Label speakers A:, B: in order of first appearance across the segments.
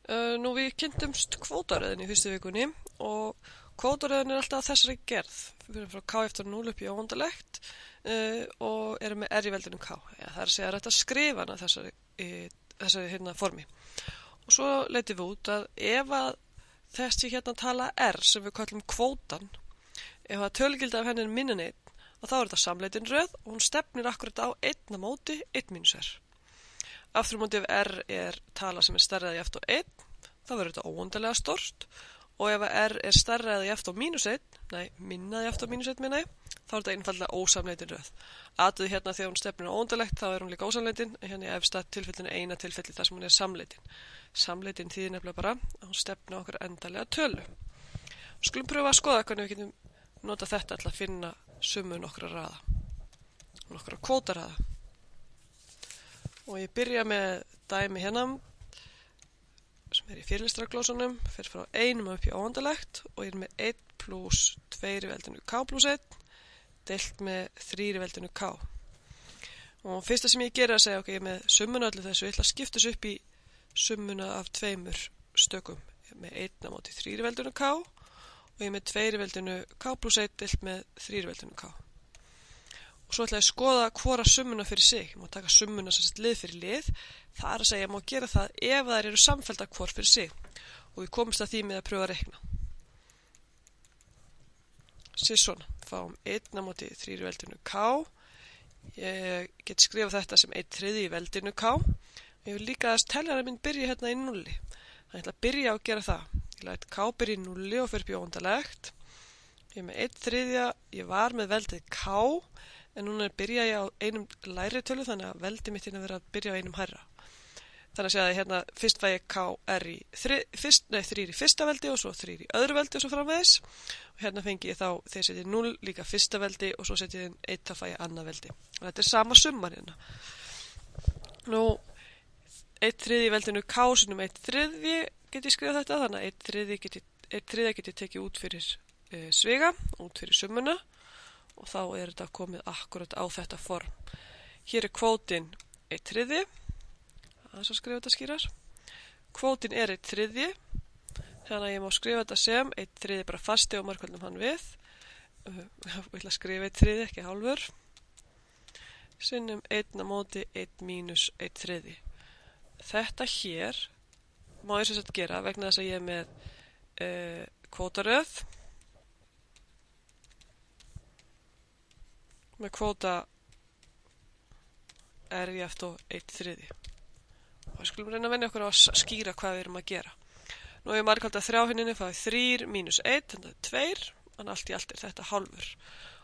A: Nú við kynntumst kvótaröðin í fyrstu vikunni og kvótaröðin alltaf þessari gerð. Við erum frá K eftir 0 upp í óendalegt og erum með R í veldinu K. Ja, það er að segja að þetta skrifa hana þessari hérna formi. Og svo leitum við út að ef að þessi hérna tala R sem við kallum kvótan, ef að tölugildi af henni er minna en 1, þá er þetta samleitin röð og hún stefnir akkurat á 1 á móti 1 mínus R. Aftur á móti ef R er tala sem er stærra eða jafnt á 1, þá verður þetta óendanlega stórt og ef R er stærra eða jafnt á mínus 1, minna eða jafnt á mínus 1 minna ég, þá er þetta einfallega ósamleitin röð. Atriði hérna þegar hún stefnir á óendalegt, þá er hún líka ósamleitin, en hérna í efsta tilfellinu eina tilfelli þar sem hún er samleitin. Samleitin þýðir nefnilega bara að hún stefnir á okkur endanlega tölu. Skulum pröfa að skoða hvernig við getum nota þetta til að finna summu nokkra raða, nokkra kvótaraða. Og ég byrja með dæmi hérna sem er í fyrirlestrarglósunum, fer frá 1 upp í óendalegt og ég er með 1 plus 2 í veldinu K plus 1 deilt með 3 í veldinu K. Og fyrsta sem ég gera er að segja, ok, ég er með summuna öllu þessu, ég ætla að skipta þessu upp í summuna af 2 stökum. Ég er með 1 á móti 3 í veldinu K og ég er með 2 í veldinu K plus 1 deilt með 3 í veldinu K. Og svo ætla ég að skoða hvora summuna fyrir sig. Ég má taka summuna sem sagt lið fyrir lið. Það er að segja, ég má gera það ef þær eru samfelldar hvor fyrir sig. Og við komumst að því með að pröfa að reikna. Sér svona, fáum 1 á móti 3 í veldinu K. Ég get skrifað þetta sem 1/3 í veldinu K. Ég vil líka að teljaran minn byrja hérna í 0. Þannig ég ætla að byrja á að gera það. Ég læt K byrja í 0 og fer upp í óendalegt. Ég er með 1/3, ég var með veldið K. En núna byrja ég á einum lægri tölu, þannig að veldi mitt hérna verið að byrja á einum hærra. Þannig að segja að hérna fyrst fæ ég KR í 3 í fyrsta veldi og svo 3 í öðru veldi og svo framvegis. Og hérna fengi ég þá, þegar setjið 0 líka fyrsta veldi og svo setjið 1 þá fæ ég annað veldi. Og þetta er sama summan hérna. Nú, 1/3 í veldinu K sinum 1/3 get ég skrifað þetta, þannig að 1/3 get ég tekið út fyrir sviga, út fyrir summuna. Og þá er þetta komið akkurat á þetta form. Hér er kvótin 1/3. Aðeins að skrifa þetta skýrar. Kvótin er 1/3. Þannig að ég má skrifa þetta sem 1/3 bara fasti og margfaldum hann við. Ég ætla að skrifa 1/3, ekki hálfur. Sinnum 1 á móti 1 mínus 1/3. Þetta hér má ég sem sagt gera vegna þess að ég er með kvótaröð. Með kvóta R jafnt og 1/3. Og við skulum reyna að venja okkur á að skýra hvað við erum að gera. Nú ef ég margfalda 3 hinninni fáið 3 mínus 1, þannig að 2, en allt í allt er þetta hálfur.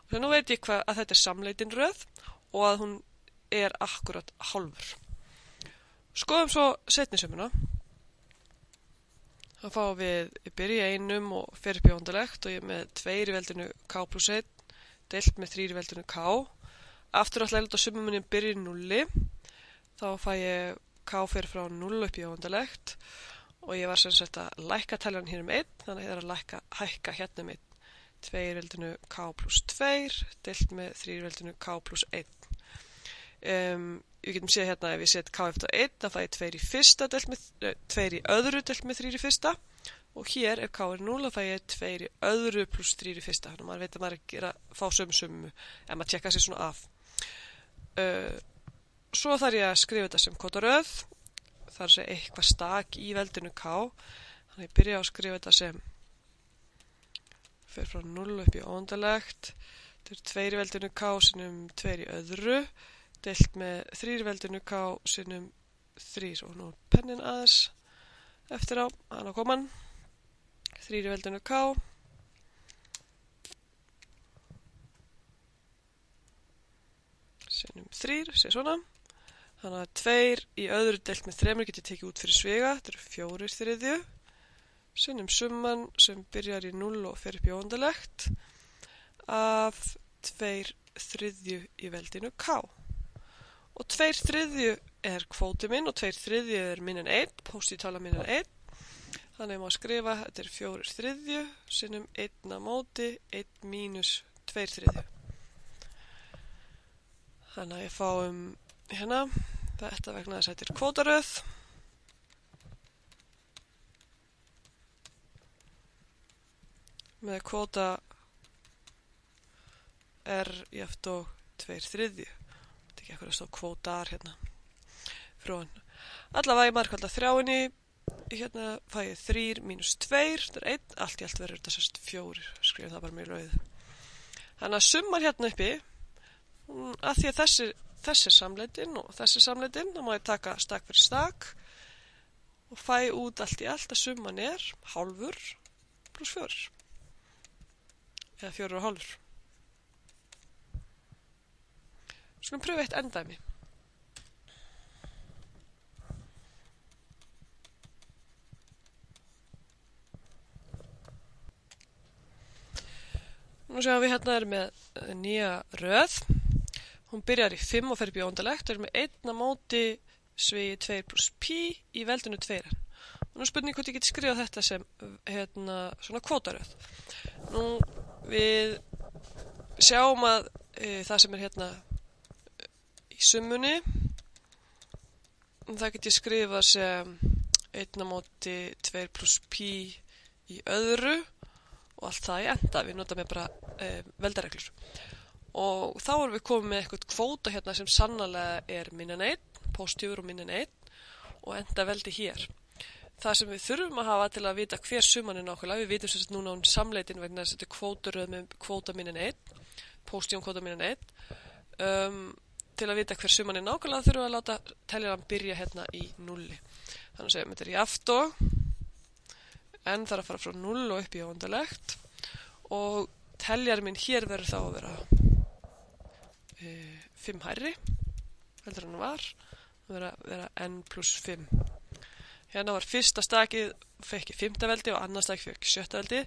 A: Og þannig nú veit ég að þetta er samleitin röð og að hún er akkurat hálfur. Skoðum svo seinni summuna. Þá fáum við byrja í einum og fer upp í óendalegt og ég er með 2 í veldinu K plus 1 deilt með 3 í veldinu K. Aftur ætla ég að láta summunin byrja í 0. Þá fæ ég K fyrir frá 0 upp í óendalegt og ég var sem sagt að lækka teljaran hér 1, þannig að ég er að hækka hérna 1. 2 í veldinu K plus 2 deilt með 3 í veldinu K plus 1. Við getum séð hérna ef ég set K eftir 1, þá fæ ég 2 í fyrsta deilt með 2 í öðru deilt með 3 í fyrsta. Og hér, ef K er 0, þá fæ ég 2 í öðru pluss 3 í fyrsta. Þannig að maður veit að maður er að fá summu ef maður tjekka sér svona af. Svo þarf ég að skrifa þetta sem kvótaröð. Það er að segja eitthvað stak í veldinu K. Þannig að ég byrja að skrifa þetta sem fer frá 0 upp í óendalegt. Þetta er 2 í veldinu K sinnum 2 í öðru. Deilt með 3 í veldinu K sinnum 3. Og nú pennin aðeins eftir á, hann á koman. 3 í veldinu K. Sinnum 3, sé svona. Þannig að 2 í öðru deilt með 3 get ég tekið út fyrir sviga. Þetta eru 4/3. Sinnum summan sem byrjar í 0 og fer upp í óendalegt. Af 2/3 í veldinu K. Og 2/3 er kvóti minn og 2/3 er minn en 1. Pósítala minn en 1. Þannig að ég má skrifa, þetta er 4/3 sinnum 1 á móti 1 mínus 2/3. Þannig að ég fáum hérna, þetta vegna þess að þetta er kvótaröð. með kvóta r jafnt og 2/3. Þetta er ekki eitthvað að stá kvótar hérna frá hann. Allavega ég markvalda þrjáinni, hérna fæ ég 3 mínus 2, þetta er 1, allt í allt verður þetta sérst 4, skrifum það bara með rauðu. Þannig að summan hérna uppi, að því að þessi samleitin og þessi samleitin, þá má ég taka stak fyrir stak og fæ út allt í allt að summan er hálfur pluss 4, eða 4,5. Skulum pröfa eitt endæmi. Nú sjáum við hérna erum með nýja röð. Hún byrjar í 5 og fer upp í óendalegt. Við erum með 1 á móti svigi 2 pluss pi í veldinu 2. Og nú spurning hvort ég geti skrifað þetta sem svona kvótaröð. Nú við sjáum að það sem er hérna í summunni, það get ég skrifað sem 1 á móti 2 pluss pi í öðru og allt það í enda. Við notum með bara veldareglur. Og þá erum við komið með eitthvað kvóta hérna sem sannarlega er minna en 1, positífur og minna en 1 og enda veldi hér. Það sem við þurfum að hafa til að vita hver summan er nákvæmlega, við vitum sérst núna um samleitin vegna þess að þetta er kvótaröð með kvóta minna en 1, positífum kvóta minna en 1. Til að vita hver summan er nákvæmlega þurfum við að láta teljaran byrja hérna í 0. Þannig að segjum þetta er jaft og n þarf að fara frá 0 og upp í óendalegt og teljar minn hér verður þá að vera 5 hærri heldur hann var, vera n pluss 5. Hérna var fyrsta stakið fekk ég 5. veldi og annað stakið fekk 7. veldi.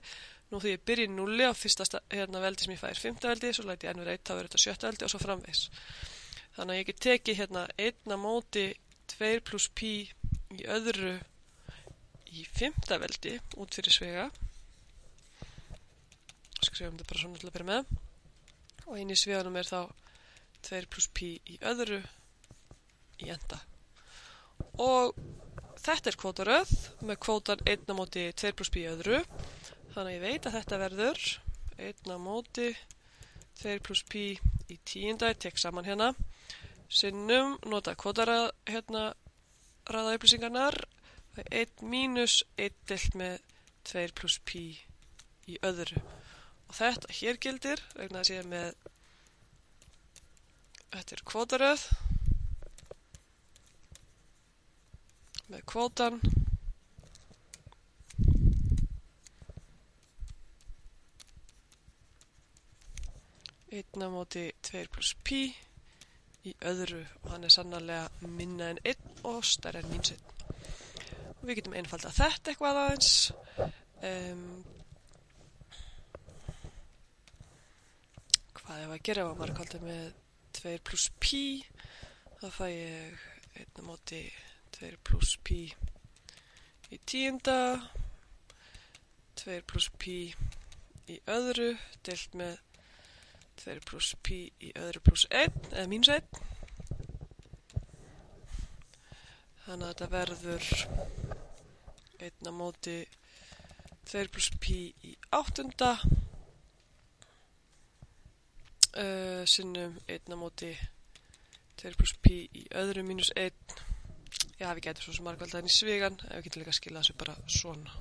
A: Nú því ég byrja í 0 á fyrsta veldi sem ég fær 5. veldi, svo læti ég n vera 1, þá verður þetta 7. veldi og svo framvegis. Þannig að ég get tekið hérna 1 á móti 2 pluss pi í öðru í 5. veldi út fyrir svega. Skrifum þetta bara svona til að byrja með. Og inn í sveganum er þá 2 pluss pi í öðru í enda. Og þetta er kvótaröð með kvótan 1 á móti 2 pluss pi í öðru. Þannig að ég veit að þetta verður 1 á móti 2 pluss pi í 10. Ég tek saman hérna. Sinnum nota kvótaröð hérna raða upplýsingarnar. 1 mínus 1 deilt með 2 pluss pi í öðru. Og þetta hér gildir vegna þess að ég er með þetta er kvótaröð með kvótan einn á móti 2 pluss pi í öðru og hann er sannarlega minna en 1 og stærri en -1. Við getum einfaldað þetta eitthvað aðeins. Hvað ef að gera ef að margfalda með 2 pluss pi, þá fæ ég 1 á móti 2 pluss pi í 10, 2 pluss pi í öðru deilt með 2 pluss pi í öðru pluss 1 eða mínus 1. Þannig að þetta verður 1 á móti 2 pluss pi í 8. Sinnum 1 á móti 2 pluss pi í öðru mínus 1. Já, við getum svo sem margfaldaðin í svigan, en við getum líka að skila þessu bara svona.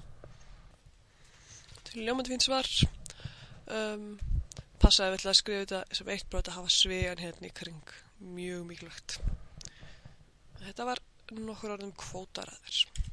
A: Til ljómandi fínt svar. Passaði vel að skrifa þetta sem eitt brot að hafa svigan hérna í kring. Mjög mikilvægt. Þetta var nokkur orðum kvótaraðir.